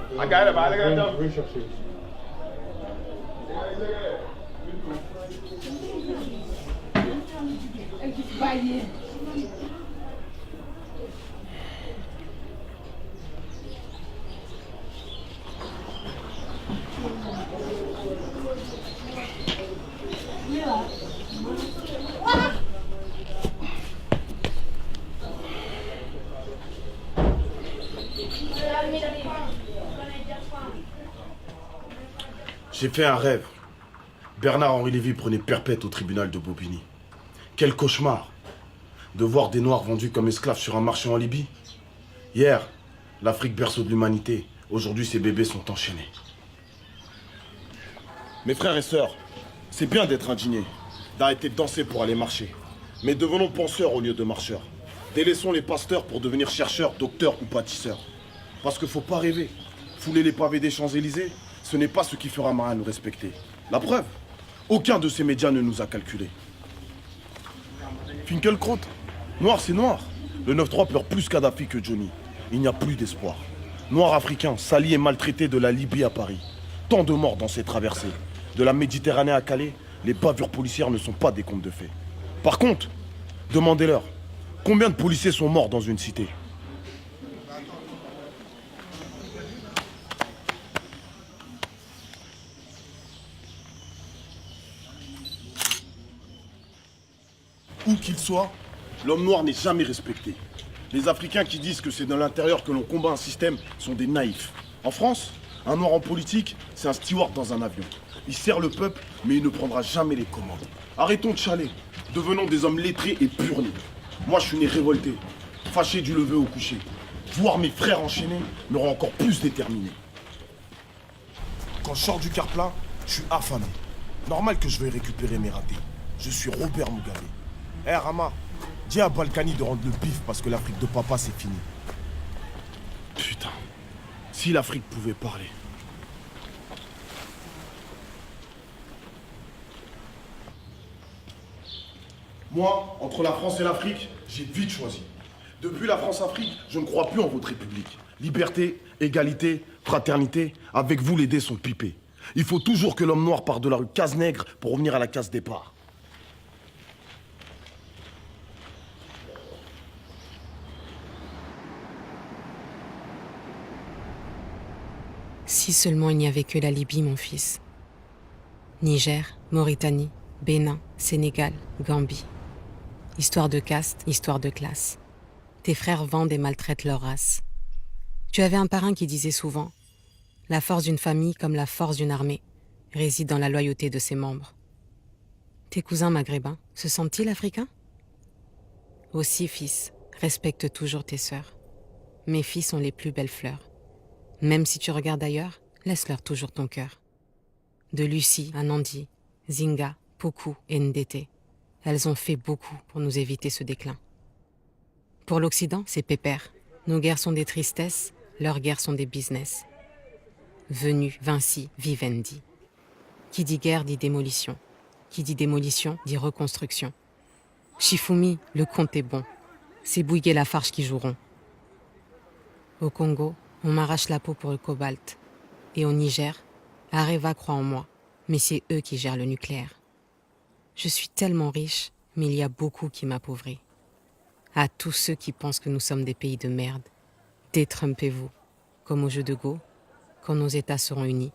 Oui, chercher. J'ai fait un rêve. Bernard-Henri Lévy prenait perpète au tribunal de Bobigny. Quel cauchemar de voir des Noirs vendus comme esclaves sur un marché en Libye. Hier, l'Afrique berceau de l'humanité. Aujourd'hui, ces bébés sont enchaînés. Mes frères et sœurs, c'est bien d'être indigné, d'arrêter de danser pour aller marcher. Mais devenons penseurs au lieu de marcheurs. Délaissons les pasteurs pour devenir chercheurs, docteurs ou pâtisseurs. Parce qu'il ne faut pas rêver. Fouler les pavés des Champs-Élysées, ce n'est pas ce qui fera Marat nous respecter. La preuve, aucun de ces médias ne nous a calculés. Finkielkraut, noir c'est noir. Le 9-3 pleure plus Kadhafi que Johnny. Il n'y a plus d'espoir. Noirs africains, salis et maltraités de la Libye à Paris. Tant de morts dans ces traversées. De la Méditerranée à Calais, les bavures policières ne sont pas des contes de fées. Par contre, demandez-leur, combien de policiers sont morts dans une cité ? Où qu'il soit, l'homme noir n'est jamais respecté. Les Africains qui disent que c'est dans l'intérieur que l'on combat un système sont des naïfs. En France, un noir en politique, c'est un steward dans un avion. Il sert le peuple, mais il ne prendra jamais les commandes. Arrêtons de chialer. Devenons des hommes lettrés et purs nés. Moi, je suis né révolté, fâché du lever au coucher. Voir mes frères enchaînés me rend encore plus déterminé. Quand je sors du car plat, je suis affamé. Normal que je veuille récupérer mes ratés. Je suis Robert Mugabe. Hé Rama, dis à Balkany de rendre le bif parce que l'Afrique de papa c'est fini. Putain, si l'Afrique pouvait parler. Moi, entre la France et l'Afrique, j'ai vite choisi. Depuis la France-Afrique, je ne crois plus en votre République. Liberté, égalité, fraternité, avec vous les dés sont pipés. Il faut toujours que l'homme noir parte de la rue Case-Nègre pour revenir à la case départ. Si seulement il n'y avait que la Libye, mon fils. Niger, Mauritanie, Bénin, Sénégal, Gambie. Histoire de caste, histoire de classe. Tes frères vendent et maltraitent leur race. Tu avais un parrain qui disait souvent « La force d'une famille, comme la force d'une armée, réside dans la loyauté de ses membres. » Tes cousins maghrébins se sentent-ils africains ? Aussi, fils, respecte toujours tes sœurs. Mes filles sont les plus belles fleurs. Même si tu regardes ailleurs, laisse-leur toujours ton cœur. De Lucie à Nandi, Zinga, Pokou et Ndété, elles ont fait beaucoup pour nous éviter ce déclin. Pour l'Occident, c'est pépère. Nos guerres sont des tristesses, leurs guerres sont des business. Venu, Vinci, Vivendi. Qui dit guerre dit démolition. Qui dit démolition dit reconstruction. Shifumi, le compte est bon. C'est Bouygues et Lafarge qui joueront. Au Congo, on m'arrache la peau pour le cobalt. Et au Niger, Areva croit en moi, mais c'est eux qui gèrent le nucléaire. Je suis tellement riche, mais il y a beaucoup qui m'appauvrit. À tous ceux qui pensent que nous sommes des pays de merde, détrompez-vous. Comme au jeu de Go, quand nos États seront unis,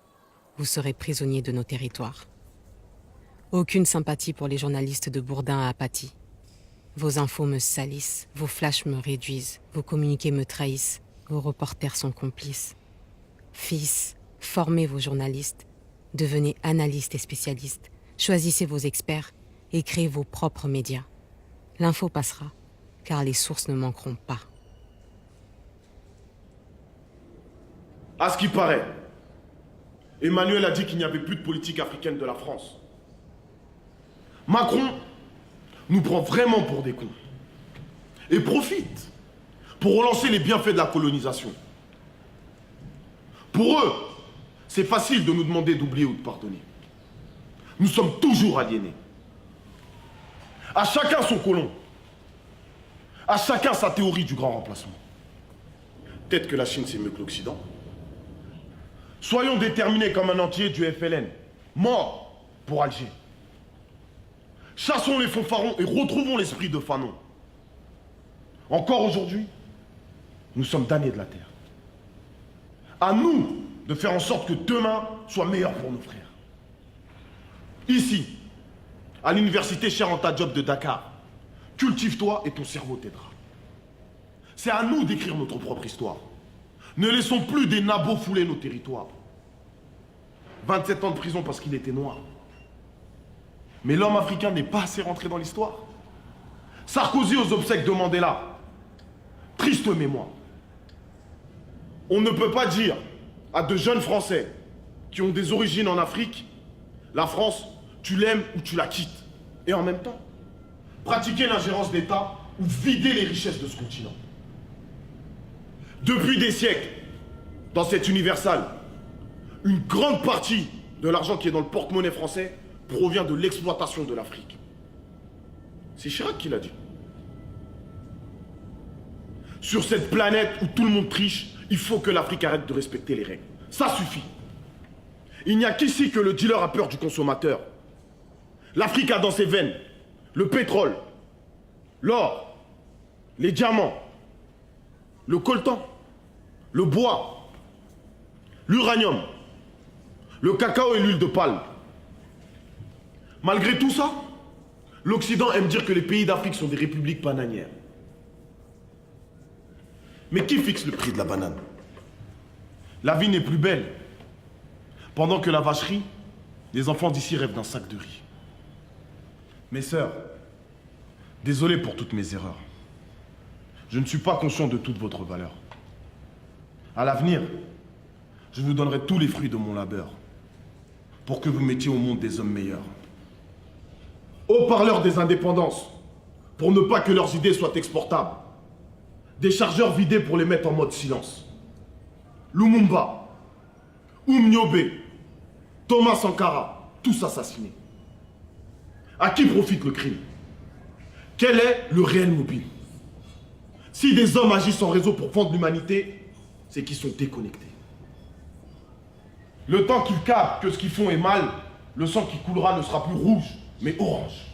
vous serez prisonniers de nos territoires. Aucune sympathie pour les journalistes de Bourdin à Apathie. Vos infos me salissent, vos flashs me réduisent, vos communiqués me trahissent. Vos reporters sont complices. Fils, formez vos journalistes, devenez analystes et spécialistes, choisissez vos experts et créez vos propres médias. L'info passera, car les sources ne manqueront pas. À ce qui paraît, Emmanuel a dit qu'il n'y avait plus de politique africaine de la France. Macron nous prend vraiment pour des cons. Et profite pour relancer les bienfaits de la colonisation. Pour eux, c'est facile de nous demander d'oublier ou de pardonner. Nous sommes toujours aliénés. À chacun son colon. À chacun sa théorie du grand remplacement. Peut-être que la Chine c'est mieux que l'Occident. Soyons déterminés comme un entier du FLN, mort pour Alger. Chassons les fanfarons et retrouvons l'esprit de Fanon. Encore aujourd'hui, nous sommes damnés de la terre. À nous de faire en sorte que demain soit meilleur pour nos frères. Ici, à l'université Cheikh Anta Diop de Dakar, cultive-toi et ton cerveau t'aidera. C'est à nous d'écrire notre propre histoire. Ne laissons plus des nabots fouler nos territoires. 27 ans de prison parce qu'il était noir. Mais l'homme africain n'est pas assez rentré dans l'histoire. Sarkozy aux obsèques de Mandela. Triste mémoire. On ne peut pas dire à de jeunes Français qui ont des origines en Afrique, la France, tu l'aimes ou tu la quittes. Et en même temps, pratiquer l'ingérence d'État ou vider les richesses de ce continent. Depuis des siècles, dans cette universale, une grande partie de l'argent qui est dans le porte-monnaie français provient de l'exploitation de l'Afrique. C'est Chirac qui l'a dit. Sur cette planète où tout le monde triche, il faut que l'Afrique arrête de respecter les règles. Ça suffit. Il n'y a qu'ici que le dealer a peur du consommateur. L'Afrique a dans ses veines le pétrole, l'or, les diamants, le coltan, le bois, l'uranium, le cacao et l'huile de palme. Malgré tout ça, l'Occident aime dire que les pays d'Afrique sont des républiques bananières. Mais qui fixe le prix de la banane? La vie n'est plus belle. Pendant que la vacherie, les enfants d'ici rêvent d'un sac de riz. Mes sœurs, désolé pour toutes mes erreurs. Je ne suis pas conscient de toute votre valeur. À l'avenir, je vous donnerai tous les fruits de mon labeur pour que vous mettiez au monde des hommes meilleurs. Haut-parleurs des indépendances, pour ne pas que leurs idées soient exportables. Des chargeurs vidés pour les mettre en mode silence. Lumumba, Nyobe, Thomas Sankara, tous assassinés. À qui profite le crime? Quel est le réel mobile? Si des hommes agissent en réseau pour vendre l'humanité, c'est qu'ils sont déconnectés. Le temps qu'ils captent que ce qu'ils font est mal, le sang qui coulera ne sera plus rouge, mais orange.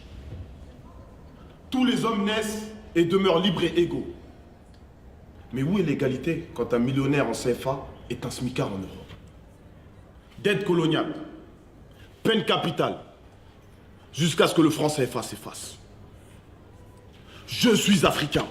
Tous les hommes naissent et demeurent libres et égaux. Mais où est l'égalité quand un millionnaire en CFA est un smicard en Europe? Dette coloniale, peine capitale, jusqu'à ce que le franc CFA s'efface. Je suis africain.